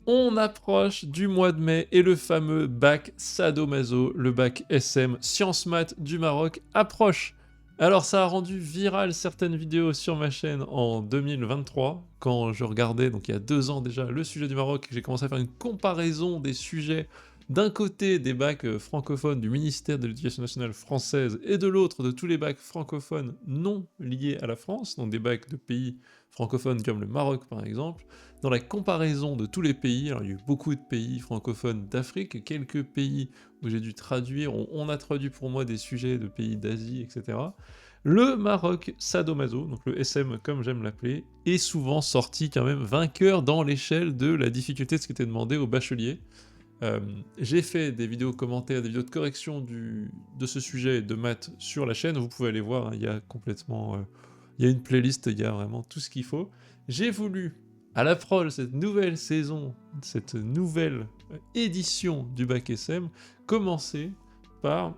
On approche du mois de mai et le fameux bac Sadomaso, le bac SM Sciences Maths du Maroc approche. Alors ça a rendu viral certaines vidéos sur ma chaîne en 2023, quand je regardais, donc il y a 2 ans déjà, le sujet du Maroc, j'ai commencé à faire une comparaison des sujets d'un côté des bacs francophones du ministère de l'Éducation nationale française et de l'autre de tous les bacs francophones non liés à la France, donc des bacs de pays francophones comme le Maroc par exemple. Dans la comparaison de tous les pays, alors il y a eu beaucoup de pays francophones d'Afrique, quelques pays où j'ai dû traduire, on a traduit pour moi des sujets de pays d'Asie, etc. Le Maroc Sadomaso, donc le SM comme j'aime l'appeler, est souvent sorti quand même vainqueur dans l'échelle de la difficulté de ce qui était demandé aux bacheliers. J'ai fait des vidéos commentaires, des vidéos de correction de ce sujet de maths sur la chaîne, vous pouvez aller voir, hein, il y a complètement... il y a une playlist, il y a vraiment tout ce qu'il faut. J'ai voulu, à l'approche de cette nouvelle saison, cette nouvelle édition du bac SM, commencer par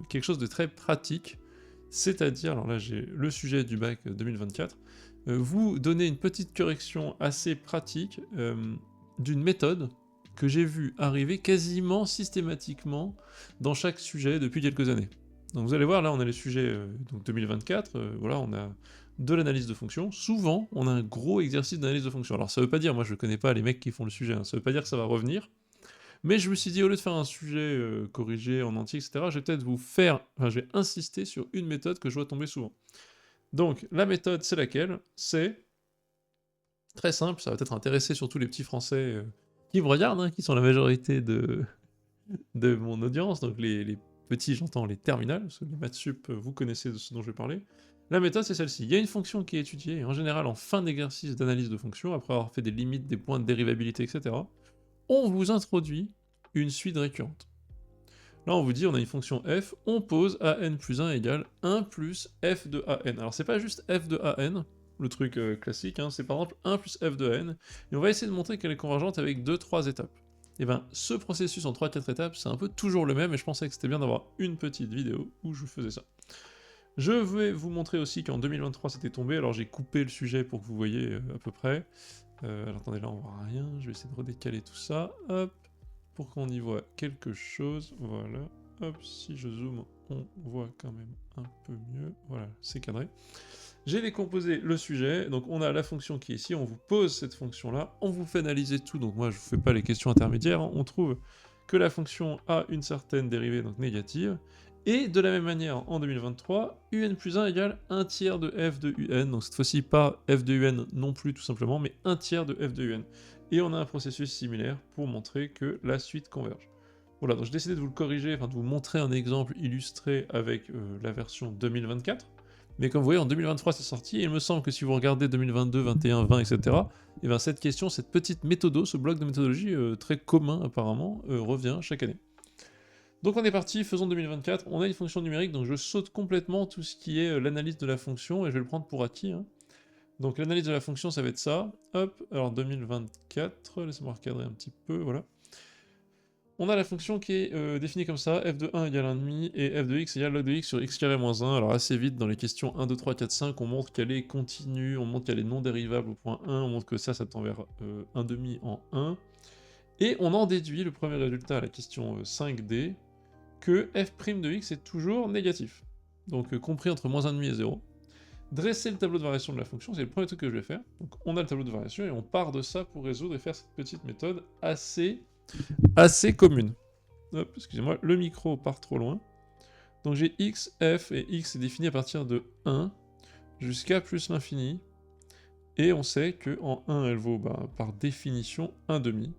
quelque chose de très pratique, c'est-à-dire, alors là j'ai le sujet du bac 2024, vous donner une petite correction assez pratique d'une méthode que j'ai vu arriver quasiment systématiquement dans chaque sujet depuis quelques années. Donc vous allez voir, là on a les sujets donc 2024, voilà, on a de l'analyse de fonction. Souvent, on a un gros exercice d'analyse de fonction. Alors ça veut pas dire, moi je connais pas les mecs qui font le sujet, hein, ça veut pas dire que ça va revenir, mais je me suis dit, au lieu de faire un sujet corrigé en entier, etc., je vais peut-être vous faire, enfin je vais insister sur une méthode que je vois tomber souvent. Donc la méthode, c'est laquelle? C'est très simple, ça va peut-être intéresser surtout les petits Français qui me regardent, hein, qui sont la majorité de mon audience, donc les petits, j'entends les terminales, parce que les maths sup, vous connaissez de ce dont je vais parler. La méthode, c'est celle-ci. Il y a une fonction qui est étudiée, et en général en fin d'exercice d'analyse de fonction, après avoir fait des limites, des points de dérivabilité, etc., on vous introduit une suite récurrente. Là, on vous dit, on a une fonction f, on pose an plus 1 égale 1 plus f de an. Alors, c'est pas juste f de an, le truc classique, hein, c'est par exemple 1 plus f de an, et on va essayer de montrer qu'elle est convergente avec 2-3 étapes. Et bien, ce processus en 3-4 étapes, c'est un peu toujours le même, et je pensais que c'était bien d'avoir une petite vidéo où je faisais ça. Je vais vous montrer aussi qu'en 2023 c'était tombé, alors j'ai coupé le sujet pour que vous voyez à peu près. Alors attendez, là on voit rien, je vais essayer de redécaler tout ça, hop, pour qu'on y voit quelque chose, voilà. Hop, si je zoome, on voit quand même un peu mieux, voilà, c'est cadré. J'ai décomposé le sujet, donc on a la fonction qui est ici, on vous pose cette fonction-là, on vous fait analyser tout, donc moi je ne vous fais pas les questions intermédiaires, hein. On trouve que la fonction a une certaine dérivée, donc négative, et de la même manière, en 2023, un plus 1 égale 1 tiers de f de un, donc cette fois-ci pas f de un non plus tout simplement, mais 1 tiers de f de un. Et on a un processus similaire pour montrer que la suite converge. Voilà, donc j'ai décidé de vous le corriger, enfin de vous montrer un exemple illustré avec la version 2024. Mais comme vous voyez, en 2023 c'est sorti, et il me semble que si vous regardez 2022, 21, 20, etc., et bien cette question, cette petite méthodo, ce bloc de méthodologie très commun apparemment, revient chaque année. Donc on est parti, faisons 2024, on a une fonction numérique, donc je saute complètement tout ce qui est l'analyse de la fonction, et je vais le prendre pour acquis, hein. Donc l'analyse de la fonction, ça va être ça, hop, alors 2024, laissez-moi recadrer un petit peu, voilà. On a la fonction qui est définie comme ça, f de 1 égale 1,5 et f de x égale log de x sur x carré moins 1. Alors assez vite, dans les questions 1, 2, 3, 4, 5, on montre qu'elle est continue, on montre qu'elle est non dérivable au point 1, on montre que ça tend vers 1,5 en 1. Et on en déduit, le premier résultat à la question 5D, que f' de x est toujours négatif. Donc compris entre moins 1,5 et 0. Dresser le tableau de variation de la fonction, c'est le premier truc que je vais faire. Donc on a le tableau de variation et on part de ça pour résoudre et faire cette petite méthode assez commune. Hop, excusez-moi, le micro part trop loin. Donc j'ai x, f, et x est défini à partir de 1 jusqu'à plus l'infini. Et on sait que en 1, elle vaut par définition 1,5.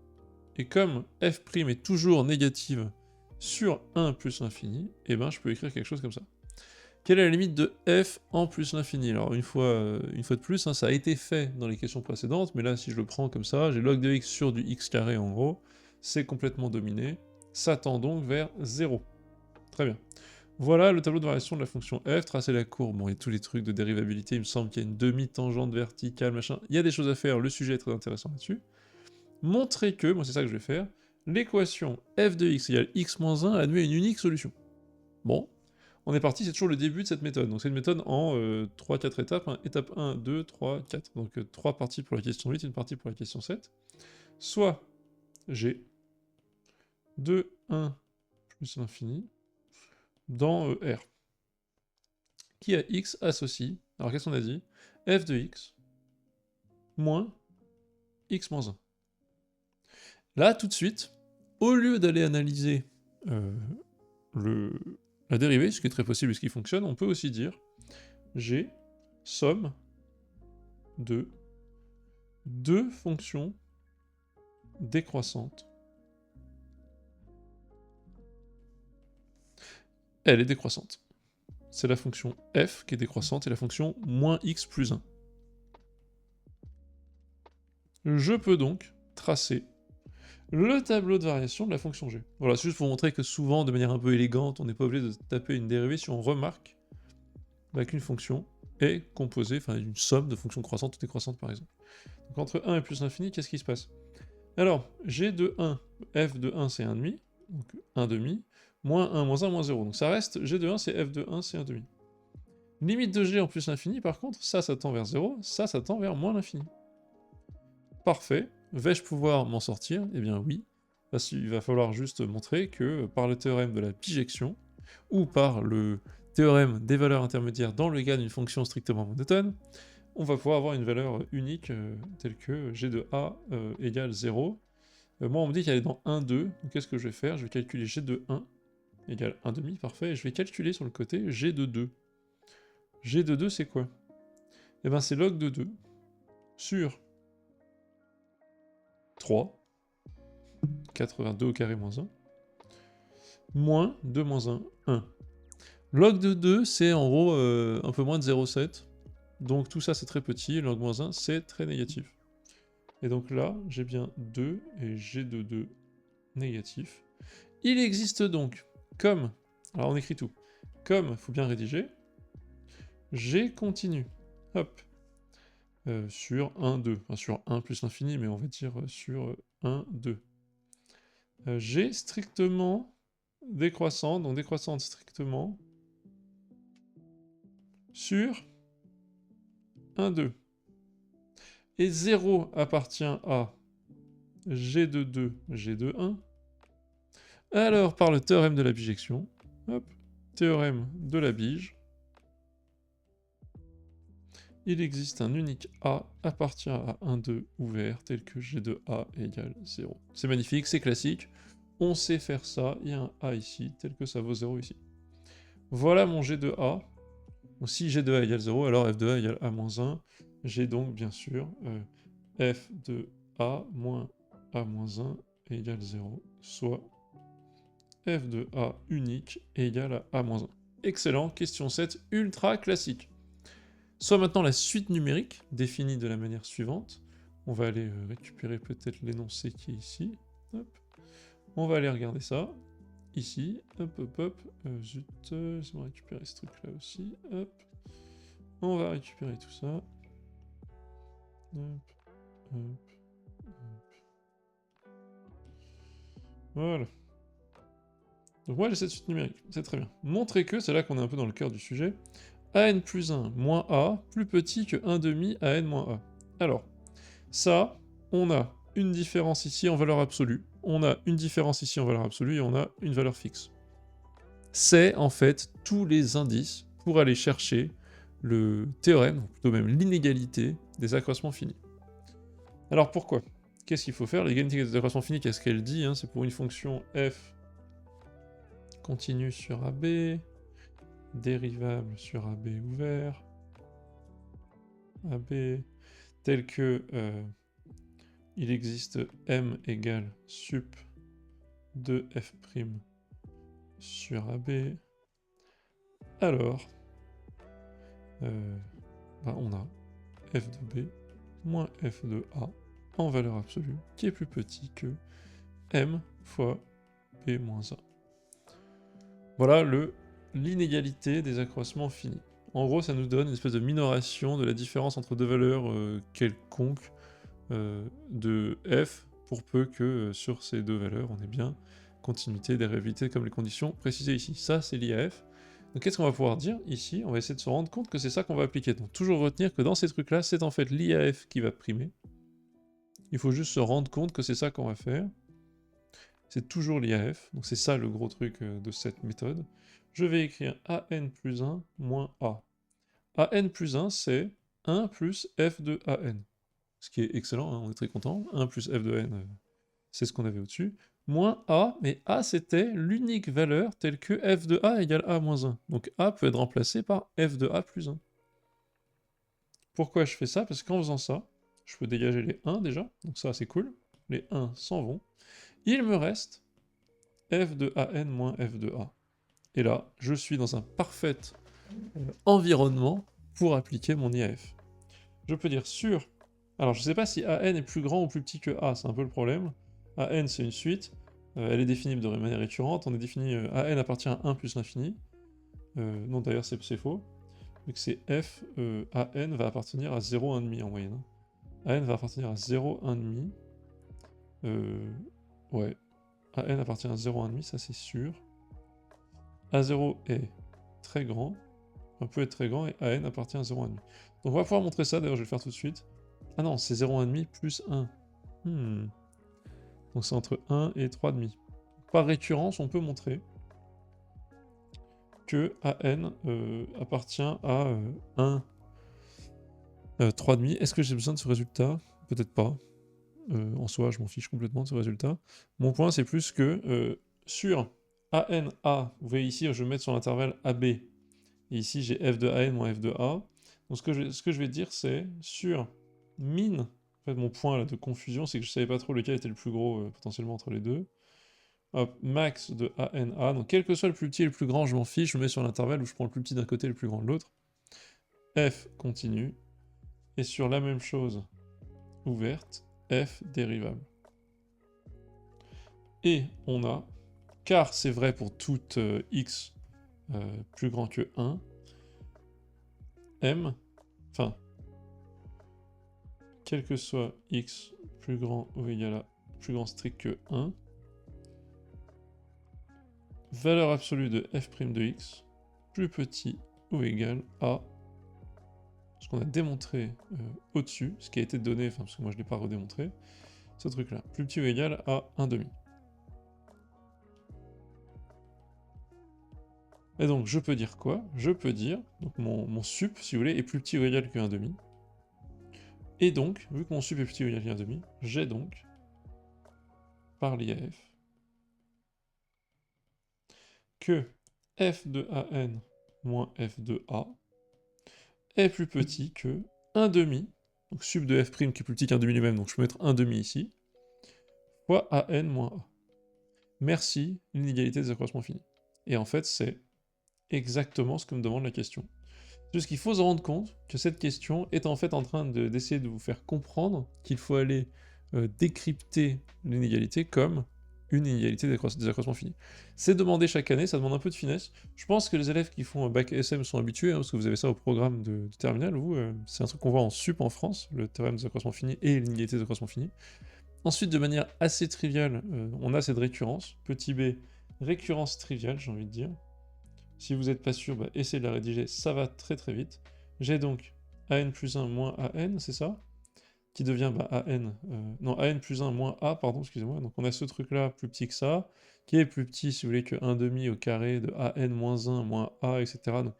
Et comme f' est toujours négative sur 1 plus l'infini, et ben je peux écrire quelque chose comme ça. Quelle est la limite de f en plus l'infini? Alors une fois de plus, hein, ça a été fait dans les questions précédentes, mais là si je le prends comme ça, j'ai log de x sur du x carré en gros, c'est complètement dominé, ça tend donc vers 0. Très bien. Voilà le tableau de variation de la fonction f, tracer la courbe, bon, et tous les trucs de dérivabilité, il me semble qu'il y a une demi-tangente verticale, machin, il y a des choses à faire, le sujet est très intéressant là-dessus. Montrer que, moi c'est ça que je vais faire, l'équation f de x égale x moins 1 admet une unique solution. Bon, on est parti, c'est toujours le début de cette méthode. Donc c'est une méthode en 3-4 étapes. Hein. Étape 1, 2, 3, 4. Donc 3 parties pour la question 8 et une partie pour la question 7. Soit j'ai 2, 1 plus l'infini dans R, qui à x associe, alors qu'est-ce qu'on a dit? F de x moins x moins 1. Là, tout de suite, au lieu d'aller analyser la dérivée, ce qui est très possible et ce qui fonctionne, on peut aussi dire j'ai somme de deux fonctions décroissantes. Elle est décroissante. C'est la fonction f qui est décroissante et la fonction moins x plus 1. Je peux donc tracer le tableau de variation de la fonction g. Voilà, c'est juste pour montrer que souvent, de manière un peu élégante, on n'est pas obligé de taper une dérivée si on remarque qu'une fonction est composée, enfin une somme de fonctions croissantes ou décroissantes par exemple. Donc entre 1 et plus l'infini, qu'est-ce qui se passe? Alors, g de 1, f de 1 c'est 1,5, donc 1,5, moins 1, moins 1, moins 0. Donc ça reste, g de 1 c'est f de 1, c'est 1,5. Limite de g en plus l'infini, par contre, ça tend vers 0, ça tend vers moins l'infini. Parfait. Vais-je pouvoir m'en sortir? Eh bien oui, parce qu'il va falloir juste montrer que par le théorème de la bijection, ou par le théorème des valeurs intermédiaires dans le cas d'une fonction strictement monotone, on va pouvoir avoir une valeur unique telle que g de a égale 0. Moi on me dit qu'elle est dans 1, 2, donc qu'est-ce que je vais faire? Je vais calculer g de 1 égale 1,5, parfait, et je vais calculer sur le côté g de 2. G de 2 c'est quoi? Eh bien c'est log de 2 sur 3, 82 au carré moins 1, moins 2 moins 1, 1. Log de 2, c'est en gros un peu moins de 0,7. Donc tout ça c'est très petit, log moins 1 c'est très négatif. Et donc là, j'ai bien 2 et g de 2 négatif. Il existe donc comme, alors on écrit tout, comme, il faut bien rédiger, g continu, hop, sur 1, 2, enfin sur 1 plus l'infini, mais on va dire sur 1, 2. G strictement décroissante, donc décroissante strictement, sur 1, 2. Et 0 appartient à g de 2, g de 1. Alors, par le théorème de la bijection, hop, théorème de la bige, il existe un unique A appartient à 1, 2 ouvert tel que g de A égale 0. C'est magnifique, c'est classique, on sait faire ça, il y a un A ici, tel que ça vaut 0 ici. Voilà mon g de A. Donc, si g de A égale 0, alors f de A égale A moins 1. J'ai donc bien sûr f de A moins A moins 1 égale 0, soit f de A unique égale à A moins 1. Excellent, question 7, ultra classique. Soit maintenant la suite numérique, définie de la manière suivante. On va aller récupérer peut-être l'énoncé qui est ici. Hop. On va aller regarder ça. Ici, hop, hop, hop. Zut, laissez-moi récupérer ce truc-là aussi. Hop. On va récupérer tout ça. Hop, hop, hop. Voilà. Donc moi j'ai cette suite numérique, c'est très bien. Montrer que, c'est là qu'on est un peu dans le cœur du sujet, an plus 1 moins a plus petit que 1,5 an moins a. Alors, ça, on a une différence ici en valeur absolue, on a une différence ici en valeur absolue et on a une valeur fixe. C'est en fait tous les indices pour aller chercher le théorème, ou plutôt même l'inégalité des accroissements finis. Alors pourquoi? Qu'est-ce qu'il faut faire? L'égalité des accroissements finis, qu'est-ce qu'elle dit? C'est pour une fonction f continue sur AB, dérivable sur AB ouvert, AB, tel que il existe m égale sup de f' sur AB, alors on a f de B moins f de A en valeur absolue, qui est plus petit que m fois B moins A. Voilà l'inégalité des accroissements finis. En gros, ça nous donne une espèce de minoration de la différence entre deux valeurs quelconques de f, pour peu que sur ces deux valeurs, on ait bien continuité, dérivalité, comme les conditions précisées ici. Ça, c'est l'IAF. Donc qu'est-ce qu'on va pouvoir dire ici? On va essayer de se rendre compte que c'est ça qu'on va appliquer. Donc toujours retenir que dans ces trucs-là, c'est en fait l'IAF qui va primer. Il faut juste se rendre compte que c'est ça qu'on va faire. c'est toujours l'IAF, donc c'est ça le gros truc de cette méthode. Je vais écrire AN plus 1 moins A. AN plus 1, c'est 1 plus F de AN. Ce qui est excellent, hein, on est très content. 1 plus F de N, c'est ce qu'on avait au-dessus. Moins A, mais A c'était l'unique valeur telle que F de A égale A moins 1. Donc A peut être remplacé par F de A plus 1. Pourquoi je fais ça? Parce qu'en faisant ça, je peux dégager les 1 déjà, donc ça c'est cool. Les 1 s'en vont. Il me reste F de AN moins F de A. Et là, je suis dans un parfait environnement pour appliquer mon IAF. Je peux dire sur... Alors je ne sais pas si AN est plus grand ou plus petit que A, c'est un peu le problème. AN c'est une suite, elle est définie de manière récurrente, on est défini AN appartient à 1 plus l'infini. Non d'ailleurs c'est faux. Donc c'est F, AN va appartenir à 0, 1,5 en moyenne. AN va appartenir à 0, 1,5. Ouais. AN appartient à 0, 1,5, ça c'est sûr. A0 est très grand, peut être très grand, et AN appartient à 0,5. Donc on va pouvoir montrer ça, d'ailleurs je vais le faire tout de suite. Ah non, c'est 0,5 plus 1. Donc c'est entre 1 et 3,5. Par récurrence, on peut montrer que AN appartient à 1, 3,5. Est-ce que j'ai besoin de ce résultat? Peut-être pas. En soi, je m'en fiche complètement de ce résultat. Mon point, c'est plus que sur ANA, vous voyez ici, je vais mettre sur l'intervalle AB. Et ici, j'ai F de AN moins F de A. Donc ce que je vais dire, c'est sur min. En fait, mon point là, de confusion, c'est que je savais pas trop lequel était le plus gros potentiellement entre les deux. Hop, max de ANA. Donc quel que soit le plus petit et le plus grand, je m'en fiche. Je mets sur l'intervalle où je prends le plus petit d'un côté et le plus grand de l'autre. F continue. Et sur la même chose ouverte, F dérivable. Et on a, car c'est vrai pour toute x plus grand que 1, m, enfin, quel que soit x plus grand ou égal à plus grand strict que 1, valeur absolue de f' de x plus petit ou égal à ce qu'on a démontré au-dessus, ce qui a été donné, enfin parce que moi je ne l'ai pas redémontré, ce truc-là, plus petit ou égal à 1,5. Et donc je peux dire quoi? Je peux dire, donc mon sup, si vous voulez, est plus petit ou égal que 1,5. Et donc, vu que mon sup est plus petit ou égal que 1,5, j'ai donc, par l'IAF, que f de AN moins f de A est plus petit que 1,5, donc sup de f' qui est plus petit qu'1,5 lui-même, donc je peux mettre 1,5 ici, fois AN moins A. Merci, l'inégalité des accroissements finis. Et en fait, c'est exactement ce que me demande la question. Juste qu'il faut se rendre compte que cette question est en fait en train d'essayer de vous faire comprendre qu'il faut aller décrypter l'inégalité comme une inégalité des accroissements finis. C'est demandé chaque année, ça demande un peu de finesse. Je pense que les élèves qui font un bac SM sont habitués, hein, parce que vous avez ça au programme de terminale, vous, c'est un truc qu'on voit en sup en France, le théorème des accroissements finis et l'inégalité des accroissements finis. Ensuite, de manière assez triviale, on a cette récurrence, petit b, récurrence triviale, j'ai envie de dire. Si vous n'êtes pas sûr, bah, essayez de la rédiger, ça va très très vite. J'ai donc AN plus 1 moins AN, c'est ça? Qui devient bah, AN, non, AN plus 1 moins A, pardon, excusez-moi. Donc on a ce truc-là plus petit que ça, qui est plus petit, si vous voulez, que 1,5 au carré de AN moins 1 moins A, etc. Donc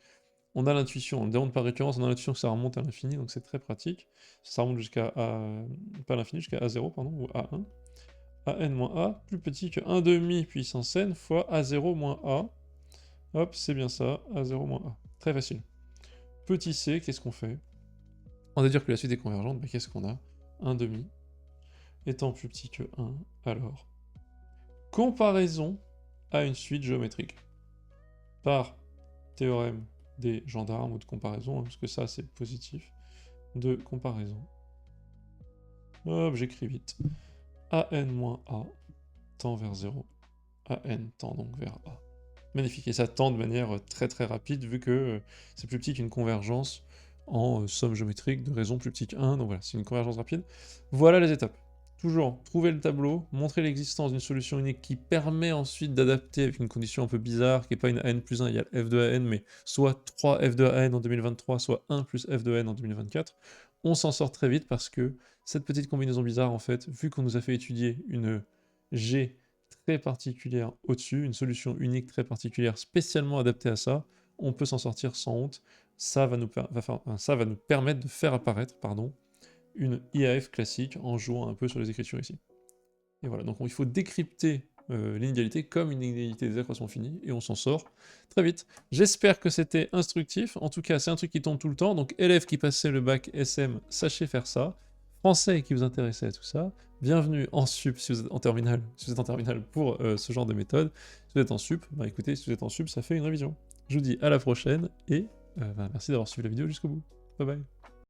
on a l'intuition, on démontre par récurrence, on a l'intuition que ça remonte à l'infini, donc c'est très pratique. Ça remonte jusqu'à A, pas l'infini, jusqu'à A0, pardon, ou A1. AN moins A, plus petit que 1,5 puissance n fois A0 moins A. Hop, c'est bien ça, A0 moins A. Très facile. Petit c, qu'est-ce qu'on fait? On va dire que la suite est convergente, mais qu'est-ce qu'on a? 1,5 étant plus petit que 1, alors comparaison à une suite géométrique. Par théorème des gendarmes ou de comparaison, hein, parce que ça c'est positif, de comparaison. Hop, j'écris vite. AN-A tend vers 0. AN tend donc vers A. Magnifique, et ça tend de manière très très rapide, vu que c'est plus petit qu'une convergence en somme géométrique de raison plus petit que 1, donc voilà, c'est une convergence rapide. Voilà les étapes. Toujours, trouver le tableau, montrer l'existence d'une solution unique qui permet ensuite d'adapter avec une condition un peu bizarre, qui n'est pas une AN plus 1 égale F de AN, mais soit 3 F de AN en 2023, soit 1 plus F de AN en 2024. On s'en sort très vite parce que cette petite combinaison bizarre, en fait, vu qu'on nous a fait étudier une G très particulière au-dessus, une solution unique très particulière, spécialement adaptée à ça, on peut s'en sortir sans honte. Ça va ça va nous permettre de faire apparaître, pardon, une IAF classique en jouant un peu sur les écritures ici. Et voilà, donc il faut décrypter l'inégalité comme une inégalité des accroissements finis, et on s'en sort très vite. J'espère que c'était instructif, en tout cas c'est un truc qui tombe tout le temps, donc élèves qui passaient le bac SM, sachez faire ça. Français qui vous intéressez à tout ça, bienvenue en sup si vous êtes en terminale, pour ce genre de méthode. Si vous êtes en sup, bah écoutez, si vous êtes en sup, ça fait une révision. Je vous dis à la prochaine, et merci d'avoir suivi la vidéo jusqu'au bout. Bye bye.